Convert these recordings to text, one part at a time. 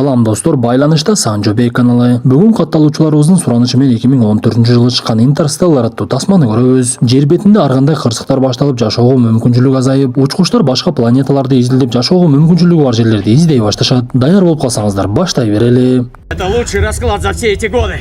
Салам достор, байланышта Санжобек каналы. Бүгүн катталуучуларыбыздын суранышы менен 2014-жылы чыккан Интерстеллар аттуу тасманы көрөбүз. Жер бетинде ар кандай кырсыктар башталып, жашоого мүмкүнчүлүк азайып, учкучтар башка планеталарды изилдеп, жашоого мүмкүнчүлүгү бар жерлерди издей башташат. Даяр болуп калсаңыздар, баштай берели. Это лучший расклад за все эти годы.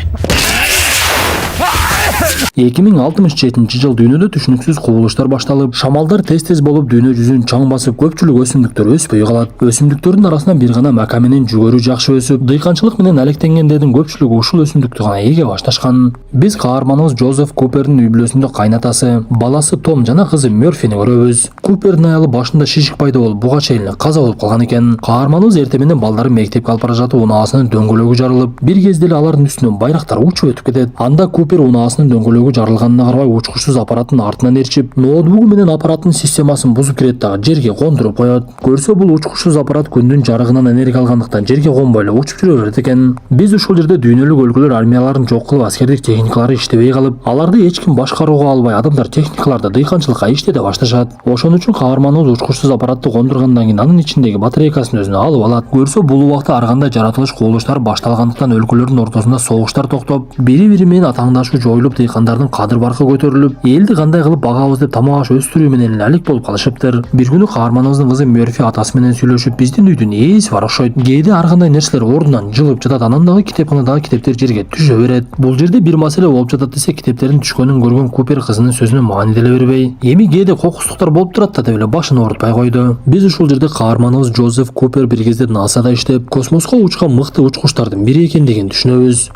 2067 дүйнөдө түшүнүксүз кубулуштар башталып, шамалдар тез-тез болуп дүйнө жүзүн чаң басып, көпчүлүк өсүмдүктөр өспөй калат. Өсүмдүктөрдүн арасынан бир гана мака менен жүгөрү жакшы өсүп, дыйканчылык менен алектенгендердин көпчүлүгү ушул өсүмдүктү гана эге башташкан. Биз каарманыбыз Джозеф Купердин үй бүлөсүндө кайнатасы, баласы Том жана кызы Мёрфини көрөбүз. Купердин аялы башында шишик пайда болуп, буга чейин каза болуп калган экен. Каарманыбыз эртең менен балдары мектепке алып бара жатып, унаасынын дөңгөлөгү жарылып, бир кезде эле алардын үстүнөн байрактар учуп өтүп кетет. Анда Купер унаасынын дөңгөлөгү жарылганына карабай учкучсуз аппараттын артынан ээрчип, ноутбугу менен аппараттын системасын бузуп кирет дагы жерге кондуруп коет. Көрсө бул учкучсуз аппарат күндүн жарыгынан энергия алгандыктан жерге конбой эле учуп жүрө берет экен. Биз ушул жерде дүйнөлүк өлкөлөр армияларын жок кылып, аскердик техникалары иштебей калып, аларды эч ким башкарууга албай, адамдар техникаларды дыйканчылыкка иштете башташат. Ошон үчүн каарманыбыз учкучсуз аппаратты кондургандан кийин анын ичиндеги батарейкасын өзүнө алып алат. Көрсө бул убакта ар кандай жаратылыш кубулуштар башталгандыктан өлкөлөрдүн ортосунда согуштар токтоп, бири-бири менен атаңдашуу жоюлуп, дыйкандардын кадыр баркы көтөрүлүп, элди кандай кылып багабыз деп тамак аш өстүрүү менен эле алек болуп калышыптыр. Бир күнү каарманыбыздын кызы Мёрфи атасы менен сүйлөшүп, биздин үйдүн ээси бар окшойт. Кээде ар кандай нерселер ордунан жылып жатат, анан дагы китепканадагы китептер жерге түшө берет. Бул жерде бир маселе болуп жатат десе, китептердин түшкөнүн көргөн Купер кызынын сөзүнө маани деле бербей, эми кээде кокустуктар болуп турат да деп эле башын оорутпай койду. Биз ушул жерде каарманыбыз Джозеф Купер бир кезде НАСАда иштеп, космоско учкан мыкты учкучтардын бири экендигин түшүнөбүз.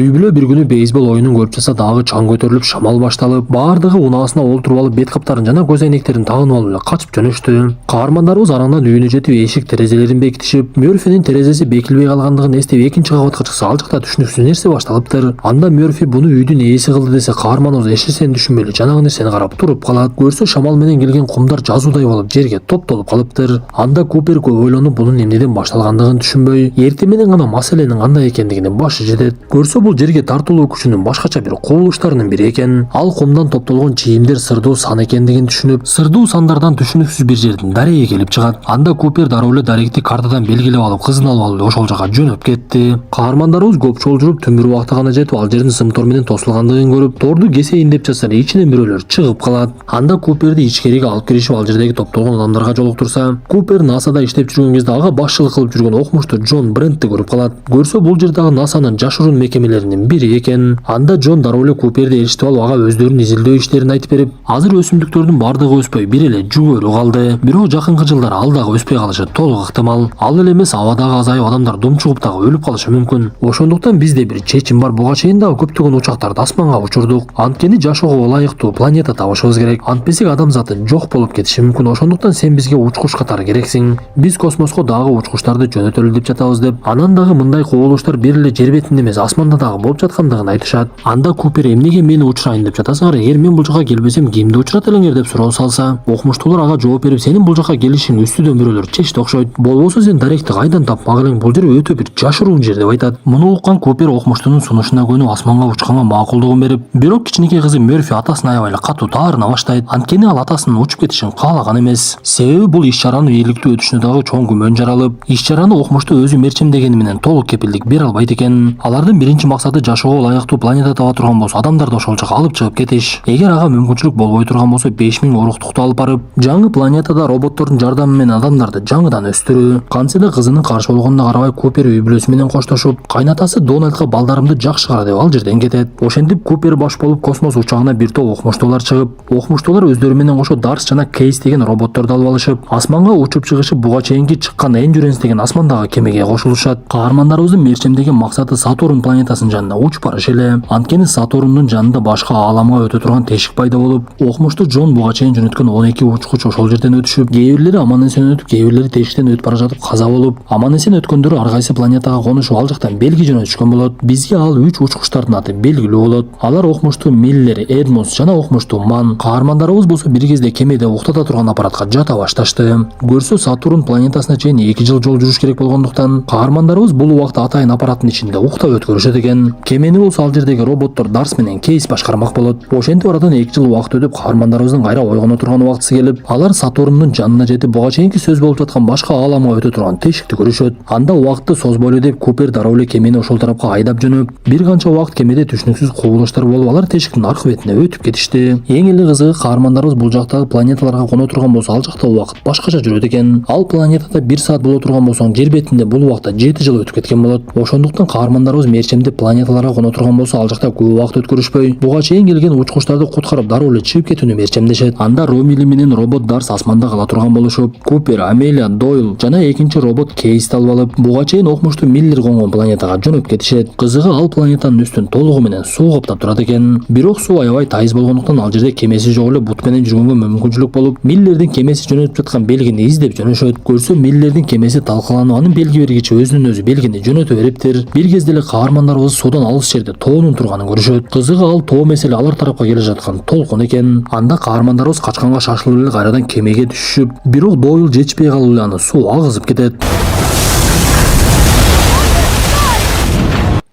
Үй бүлө бир күнү бейсбол оюнун көрүп жатса, дагы чаң көтөрүлүп, шамал башталып, баардыгы унаасына олтуруп алып, бет каптарын жана көз айнектерин тагынып алып эле качып жөнөштү. Каармандарыбыз арандан үйүнө жетип, эшик терезелерин бекитишип, Мёрфинин терезеси бекилбей калгандыгын эстеп, экинчи кабатка чыкса, ал жакта түшүнүксүз нерсе башталыптыр. Анда Мёрфи буну үйдүн ээси кылды десе, каарманыбыз эчтесени түшүнбөй эле жанагы нерсени карап туруп калат. Көрсө шамал менен келген кумдар жазуудай болуп жерге топтолуп калыптыр. Анда Купер көп ойлонуп, бунун эмнеден башталгандыгын түшүнбөй, эртең менен гана маселенин кандай экендигине башы жетет. Көрсө бул жерге тартылуу күчүнүн башкача бир кубулуштарынын бири экен. Ал кумдан топтолгон чийимдер сырдуу сан экендигин түшүнүп, сырдуу сандардан түшүнүксүз бир жердин дареге келип чыгат. Анда Купер дароо эле даректи картадан белгилеп алып, кызын алып алып ошол жака жөнөп кетти. Каармандарыбыз көп жол жүрүп, түн бир убакта гана жетип, ал жердин сым тор менен тосулгандыгын көрүп, торду кесейин деп жатса, ичинен бирөөлөр чыгып калат. Анда Куперди ичкериге алып киришип, ал жердеги топтолгон адамдарга жолуктурса, Купер НАСАда иштеп жүргөн кезде ага башчылык кылып жүргөн окумуштуу Джон Брентти көрүп калат. Көрсө бул жердеги НАСАнын жашыруун мекемелеринин бири экен. Анда Джон дароо эле Куперди ээрчитип алып, ага өздөрүнүн изилдөө иштерин айтып берип, азыр өсүмдүктөрдүн бардыгы өспөй, бир эле жүгөрү калды. Бирок жакынкы жылдары ал дагы өспөй калышы толук ыктымал. Ал эле эмес, абадагы азайып, адамдар думчугуп дагы өлүп калышы мүмкүн. Ошондуктан бизде бир чечим бар. Буга чейин дагы көптөгөн учактарды асманга учурдук. Анткени жашоого ылайыктуу планета табышыбыз керек. Антпесек адамзаты жок болуп кетиши мүмкүн. Ошондуктан сен бизге учкуч катары керексиң. Биз космоско дагы учкучтарды жөнөтөлү деп жатабыз деп. Анан дагы мындай кубулуштар бир эле жер бетинде эмес, асманда дагы болуп жаткандыгын айтышат. Анда Купер эмнеге мени учурайын деп жатасыңар? Эгер мен бул жака келбесем, кимди учурата элеңер деп суроо салса, окумуштуулар ага жооп берип, сенин бул жака келишиң үстүдөн бирөөлөр чечти окшойт. Болбосо сен даректи кайдан тапмак элең? Бул жер өтө бир жашыруун жер деп айтат. Муну уккан Купер окумуштуунун сунушуна көнүп, асманга учканга макулдугун берип, бирок кичинекей кызы Мёрфи атасын аябай эле катуу таарына баштайт. Анткени ал атасынын учуп кетишин каалаган эмес. Себеби бул иш чаранын ийгиликтүү өтүшүнө дагы чоң күмөн жаралып, иш чараны окумуштуу өзү мерчемдегени менен толук кепилдик бере албайт экен. Алардын биринчи максаты жашоого ылайыктуу планета таба турган болсо, адамдарды ошол жака алып чыгып кетиш. Эгер ага мүмкүнчүлүк болбой турган болсо, 5000 уруктукту алып барып, жаңы планетада роботтордун жардамы менен адамдарды жаңыдан өстүрүү. Кантсе да кызынын каршы болгонуна карабай, Купер үй бүлөсү менен коштошуп, кайнатасы Дональдга балдарымды жакшы кара деп ал жерден кетет. Ошентип Купер баш болуп космос учагына бир топ окумуштуулар чыгып, окумуштуулар өздөрү менен кошо Дарс жана Кейс деген роботторду алып алышып, асманга учуп чыгышып, буга чейинки чыккан Эндюренс деген асмандагы кемеге кошулушат. Каармандарыбыздын мерчемдеген максаты Сатурн планетасынын жанына учуп барыш эле. Анткени Сатурндун жанында башка ааламга өтө турган тешик пайда болуп, окумуштуу Джон буга чейин жөнөткөн 12 учкуч ошол жерден өтүшүп, кээ бирлери аман эсен өтүп, кээ бирлери тешиктен өтүп бара жатып каза болуп, аман эсен өткөндөрү ар кайсы планетага конушуп, ал жактан белги жөнөтүшкөн болот. Бизге ал 3 учкучтардын аты белгилүү болот. Алар окумуштуу Миллер, Эдмонс жана окумуштуу Ман. Каармандарыбыз болсо бир кезде кемеде уктата турган аппаратка жата башташты. Көрсө Сатурн планетасына чейин 2 жыл жол жүрүш керек болгондуктан, каармандарыбыз бул убакта атайын аппараттын ичинде уктап өткөрүшөт экен. экен. Кемени болсо ал жердеги роботтор Дарс менен Кейс башкармак болот. Ошентип арадан 2 жыл убакыт өтүп каармандарыбыздын кайра ойгоно турган убактысы келип, алар Сатурндун жанына жетип буга чейинки сөз болуп жаткан башка ааламга өтө турган тешикти көрүшөт. Анда убакытты созбойлу деп Купер дароо эле кемени ошол тарапка айдап жөнөп, бир канча убакыт кемеде түшүнүксүз кубулуштар болуп, алар тешиктин аркы бетине өтүп кетишти. Эң эле кызыгы, каармандарыбыз бул жактагы планеталарга коно турган болсо, ал жакта убакыт башкача жүрөт экен. Ал планетада 1 саат боло турган болсо, жер бетинде бул убакта 7 жыл өтүп кеткен болот. Ошондуктан каармандарыбыз мерчемдеп планеталарга коно турган болсо, ал жакта көп убакыт өткөрүшпөй, буга чейин келген учкучтарды куткарып дароо эле чыгып кетүүнү мерчемдешет. Анда Ромили менен робот Дарс асманда кала турган болушуп, Купер, Амелия, Дойл жана экинчи робот Кейсти алып алып, буга чейин окмуштуу Миллер конгон планетага жөнөп кетишет. Кызыгы, ал планетанын үстүн толугу менен суу каптап турат экен. Бирок суу аябай тайыз болгондуктан ал жерде кемеси жок эле бут менен жүргөнгө мүмкүнчүлүк болуп, Миллердин кемеси жөнөтүп жаткан белгини издеп жөнөшөт. Көрсө, Миллердин кемеси талкаланып, анын белги бергичи өзүнөн өзү белгини жөнөтө бериптир. Бир кезде эле каармандарыбыз суудан алыс жерде тоонун турганын көрүшөт. Кызыгы, ал тоо меселе алар тарапка келе жаткан толкун экен. Анда каармандарыбыз качканга шашылып эле кайрадан кемеге түшүшүп, бирок Дойл жетишпей калып эле аны суу агызып кетет.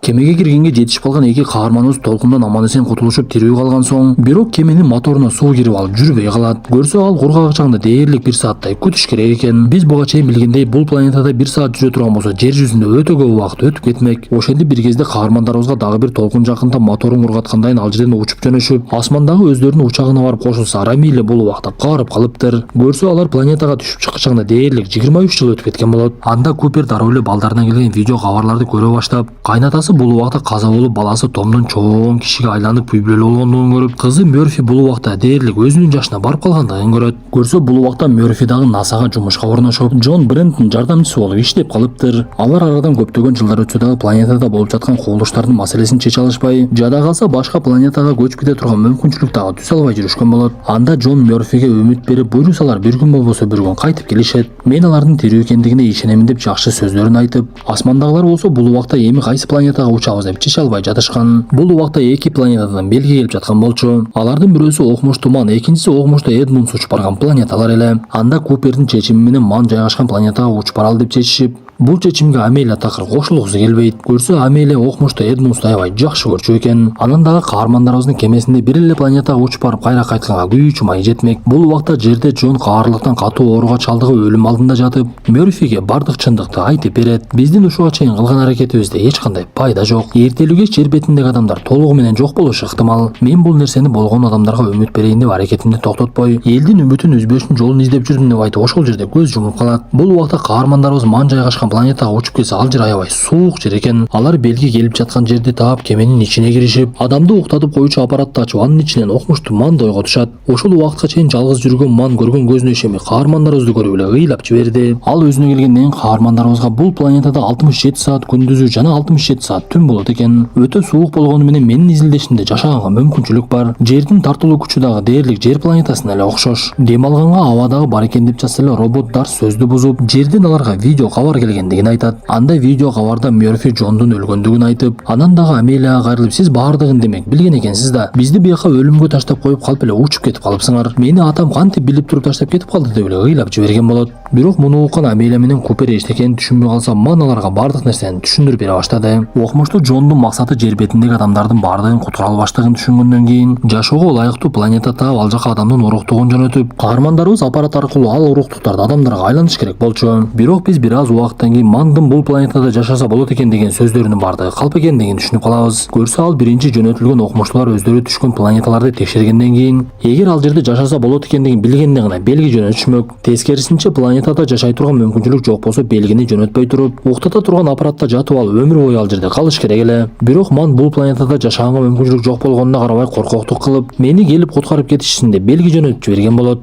Кемеге киргенге жетишип калган эки каарманыбыз толкундан аман-эсен кутулушуп тирүү калган соң, бирок кеменин моторуна суу кирип алып жүрбөй калат. Көрсө, ал кургак чаңда дээрлик 1 сааттай күтүш керек экен. Биз буга чейин билгендей, бул планетада 1 саат жүрө турган болсо, жер жүзүндө өтө көп убакыт өтүп кетмек. Ошентип бир кезде каармандарыбызга дагы бир толкун жакында моторун кургаткандайын ал жерден учуп жөнөшүп, асмандагы өздөрүнүн учагына барып кошулса, Рамиле бул убакта каарып калыптыр. Көрсө, алар планетага түшүп чыккычаңда дээрлик 23 жыл өтүп кеткен болот. Анда Купер дароо эле балдарынан келген видео кабарларды көрө баштап, кайнатасы бул убакта каза болуп, баласы Томдун чоң кишиге айланып күйбөлүү болгондугун көрүп, кызы Мёрфи бул убакта дээрлик өзүнүн жашына барып калгандыгын көрөт. Көрсө, бул убакта Мёрфи дагы НАСАга жумушка орношуп, Джон Бренттин жардамчысы болуп иштеп калыптыр. Алар арадан көптөгөн жылдар өтсө дагы планетада болуп жаткан кубулуштардын маселесин чече алышпай, жада калса башка планетага көчүп кете турган мүмкүнчүлүк дагы түзө албай жүрүшкөн болот. Анда Джон Мёрфиге үмүт берип, буйрусалар бир күн болбосо бир күн кайтып келишет. Мен алардын тирүү экендигине ишенемин деп жакшы сөздөрүн айтып, асмандагылар болсо бул убакта эми кайсы планетага учабыз деп чече албай жатышкан. Бул убакта эки планетадан белги келип жаткан болчу. Алардын бирөөсү окмуш туман, экинчиси окмуштуу Эдмундс учуп барган планеталар эле. Анда Купердин чечими менен Ман жайгашкан планетага учуп баралы деп чечишип, бул чечимге Амелия такыр кошулгусу келбейт. Көрсө, Амелия окмуштуу Эдмундсты аябай жакшы көрчү экен. Анан дагы каармандарыбыздын кемесинде бир эле планетага учуп барып кайра кайтканга күйүүчү май жетмек. Бул убакта жерде Джон каарлыктан катуу ооруга чалдыгып өлүм алдында жатып, Мёрфиге бардык чындыкты айтып берет. Биздин ушуга чейин кылган аракетибизде эч кандай пайда жок. Эртелүүгө жер бетиндеги адамдар толугу менен жок болушу ыктымал. Мен бул нерсени болгон адамдарга үмүт берейин деп аракетимди токтотпой, элдин үмүтүн үзбөшүн жолун издеп жүрдүм деп айтып, ошол жерде көз жумуп калат. Бул убакта каармандарыбыз Ман жайгашкан планетага учуп келсе, ал жер аябай суук жер экен. Алар белги келип жаткан жерди таап, кеменин ичине киришип, адамды уктатып коюучу аппаратты ачып, анын ичинен окмуштуу Манды ойготушат. Ошол убакытка чейин жалгыз жүргөн Ман көргөн көзүнө ишенбей каармандарыбызды көрүп эле ыйлап жиберди. Ал өзүнө келгенден каармандарыбызга бул планетада 67 саат күндүзү жана 67 саат түн болот экен. Өтө суук болгону менен менин изилдешимде жашаганга мүмкүнчүлүк бар. Жердин тартылуу күчү дагы дээрлик жер планетасына эле окшош. Дем алганга аба дагы бар экен деп жатса эле, робот Дарс сөздү бузуп, жерден аларга видео кабар келгендигин айтат. Анда видео кабарда Мёрфи Джондун өлгөндүгүн айтып, анан дагы Амелияга кайрылып, сиз баардыгын демек билген экенсиз да, бизди бияка өлүмгө таштап коюп калып эле учуп кетип калыпсыңар. Мени атам кантип билип туруп таштап кетип калды деп эле ыйлап жиберген болот. Бирок муну уккан Амелия менен Купер эчтекени түшүнбөй калса, Ман аларга бардык нерсени түшүндүрүп бере баштады. Окмуштуу Джондун максаты жер бетиндеги адамдардын баардыгын куткара албаштыгын түшүнгөндөн кийин, жашоого ылайыктуу планета таап, ал жака адамдын уруктугун жөнөтүп, каармандарыбыз аппарат аркылуу ал уруктуктарды адамдарга айлантыш керек болчу. Бирок биз бир аз убакыттан кийин Мандын бул планетада жашаса болот экен деген сөздөрүнүн баардыгы калп экендигин түшүнүп калабыз. Көрсө, ал биринчи жөнөтүлгөн окмуштуулар өздөрү түшкөн планеталарды текшергенден кийин, эгер ал жерде жашаса болот экендигин билгенден гана белги жөнөтүшмөк. Тескерисинче, планетада жашай турган мүмкүнчүлүк жок болсо, белгини жөнөтпөй туруп, уктата турган аппаратта жатып алып, өмүр бою ал жерде калыш керек эле. Бирок Ман бул планетада жашаганга мүмкүнчүлүк жок болгонуна карабай коркоктук кылып, мени келип куткарып кетишсин деп белги жөнөтүп жиберген болот.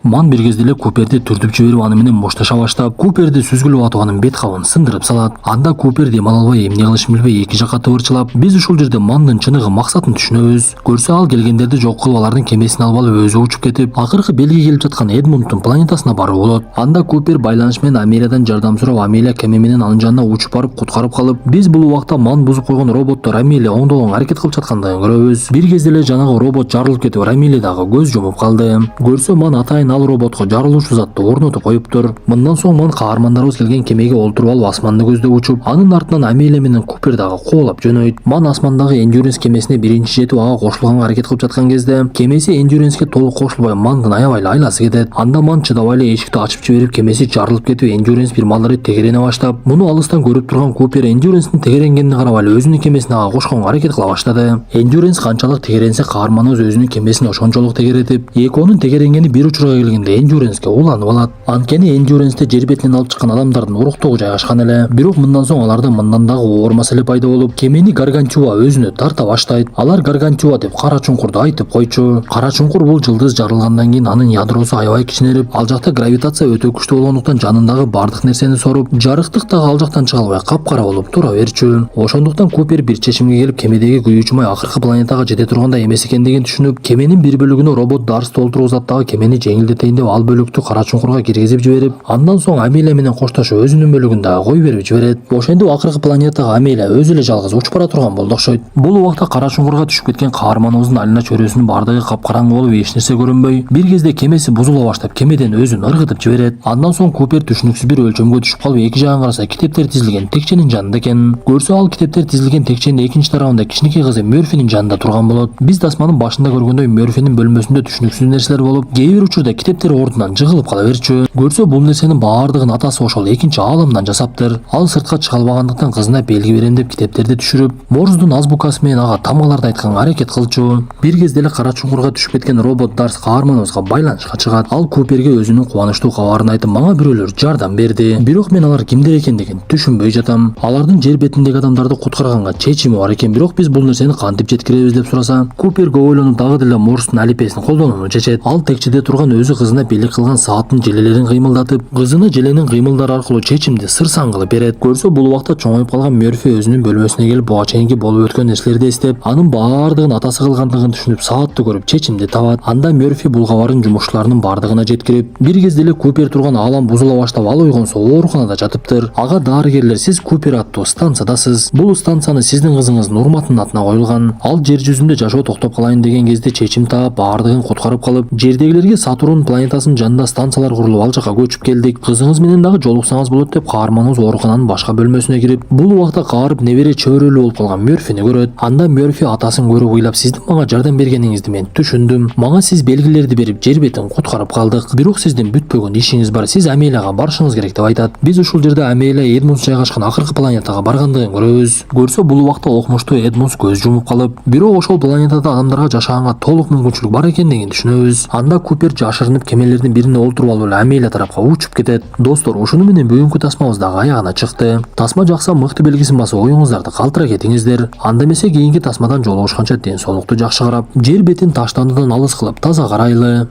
Ман бир кезде эле Куперди түртүп жиберип, аны менен мушташа баштап, Куперди сүзгүлөп атып, анын бет кабын сындырып салат. Анда Купер дем ала албай, эмне кылышын билбей эки жакка тыбырчылап, биз ушул жерде Мандын чыныгы максатын түшүнөбүз. Көрсө, ал келгендерди жок кылып, алардын кемесин алып алып өзү учуп кетип, акыркы белги келип жаткан Эдмундтун планетасына баруу болот. Анда Купер байланыш менен Амелиядан жардам сурап, Амелия кеме менен анын жанына учуп барып куткарып калып, биз бул убакта Ман бузуп койгон роботтор Амелия оңдогонго аракет кылып жаткандыгын көрөбүз. Бир кезде эле жанагы робот жарылып кетип, Амелия дагы көз жумуп калды. Көрсө, Ман атайын ал роботко жарылуучу затты орнотуп коюптур. Мындан соң каармандарыбыз келген кемеге олтуруп алып асманды көздөп учуп, анын артынан Амелия менен Купер дагы кубулап жөнөйт. Ман асмандагы Endurance кемесине биринчи жетип ага кошулганга аракет кылып жаткан кезде кемеси Endurance'ке толук кошулбай Мандын аябай эле айласы кетет. Анда Ман чыдабай эле эшикти ачып жиберип, кемеси жарылып кетип, Endurance бир малдары тегерене баштап, муну алыстан көрүп турган Купер Endurance'дин тегеренгенине карабай эле өзүнүн кемесине ага кошконго аракет кыла баштады. Endurance канчалык тегеренсе, каарманыбыз өзүнүн кемесин ошончолук тегеретип, экөөнүн тегеренгени бир учурга келгенде Endurance'ке уланып алат. Анткени Endurance'те жер бетинен алып чыккан адамдардын уруктугу жайгашкан эле. Бирок мындан соң аларда мындан дагы оор маселе пайда болуп, кемени Гаргантюа өзүнө тарта баштайт. Алар Гаргантюа деп кара чуңкурду айтып койчу. Кара чуңкур бул жылдыз жарылгандан кийин анын ядросу аябай кичинерип, ал жакта гравитация өтө күчтүү болгондуктан жанындагы бардык нерсени соруп, жарыктык дагы ал жактан чыга албай капкара болуп тура берчү. Ошондуктан Купер бир чечимге келип, кемедеги күйүүчү май акыркы планетага жете тургандай эмес экендигин түшүнүп, кеменин бир бөлүгүнө робот Дарсты толтуруп заттагы кемени жеңилдетейин деп ал бөлүктү кара чуңкурга киргизип жиберип, андан соң Амелия менен коштошуп өзүнүн бөлүгүн дагы коюп берип жиберет. Ошентип акыркы планетага Амелия өзү эле жалгыз учуп бара турган болду окшойт. Бул убакта кара чуңкурга түшүп кеткен каарманыбыздын алина чөйрөсүнүн бардыгы капкараңгы болуп, эч нерсе көрүнбөй, бир кезде кемеси бузула баштап, кемеден өзүн ыргытып жиберет. Андан соң Купер түшүнүксүз бир өлчөмгө түшүп калып, эки жагын караса китептер тизилген текченин жанында экен. Көрсө ал китептер тизилген текченин экинчи тарабында кичинекей кызы Мёрфинин жанында турган болот. Биз тасманын башында көргөндөй Мёрфинин бөлмөсүндө түшүнүксүз нерселер болуп, кээ бир учурда китептер ордунан жыгылып кала берчү. Көрсө бул нерсенин баардыгын атасы ошол экинчи аламдан жасаптыр. Ал сыртка чыга албагандыктан кызына белги берем деп китептерди түшүрүп, Морздун азбукасы менен ага тамгаларды айтканга аракет кылчу. Бир кезде эле кара чуңкурга түшүп кеткен робот Дарс каарманыбызга байланышка чыгат. Ал Куперге өзүнүн кубанычтуу кабарын айтып, мага бирөөлөр жардам берди. Бирок мен алар кимдер экендигин түшүнбөй жатам. Алардын жер бетиндеги адамдарды куткарганга чечими бар экен, бирок биз бул нерсени кантип жеткиребиз деп сураса, Купер көп ойлонуп дагы деле Морстун алипесин колдонууну чечет. Ал текчеде турган өзү кызына белек кылган сааттын желелерин кыймылдатып, кызына желенин кыймылдары аркылуу чечимди сырсаң кылып берет. Көрсө бул убакта чоңоюп калган Мёрфи өзүнүн бөлмөсүнө келип, буга чейинки болуп өткөн нерселерди эстеп, анын баардыгын атасы кылгандыгын түшүнүп, саатты көрүп чечимди табат. Анда Мёрфи бул кабарын жумушчуларынын бардыгына жеткирип, бир кезде эле Купер турган аалам бузула баштап, ал ойгонсо ооруканада жатыптыр. Ага дарыгерлер, сиз Купер аттуу станциядасыз. Бул станцияны сиздин кызыңыздын урматынын атына коюлган. Ал жер жүзүндө жашоо токтоп калайын деген кезде чечим таап, баардыгын куткарып калып, жердегилерге Сатурн планетасынын жанында станциялар курулуп, ал жака көчүп келдик. Кызыңыз менен дагы жолуксаңыз болот деп каарманыбыз оорукананын башка бөлмөсүнө кирип, бул убакта каарып небере чөбөрөлүү болуп калган Мёрфини көрөт. Анда Мёрфи атасын көрүп ыйлап, сиздин мага жардам бергениңизди мен түшүндүм. Мага сиз белгилерди берип, жер бетин куткарып калдык. Бирок сиздин бүтпөгөн ишиңиз бар. Сиз Амелияга барышыңыз керек деп айтат. Биз ушул жерде Амелия Эдмунс жайгашкан акыркы планетага баргандыгын көрөбүз. Көрсө бул убакта окмуштуу Эдмунс көз жумуп калып, бирок ошол планетада адамдарга жашаганга толук мүмкүнчүлүк бар экендигин түшүнөбүз. Анда Купер жашырынып кемелердин биринде олтуруп алып эле Амелия тарапка учуп кетет. Достор, ушуну менен бүгүнкү тасмабыз дагы аягына чыкты. Тасма жакса мыкты белгисин басып, оюңуздарды калтыра кетиңиздер. Анда эмесе кийинки тасмадан жолугушканча ден соолукту жакшы карап, жер бетин таштандыдан алыс кылып таза карайлы.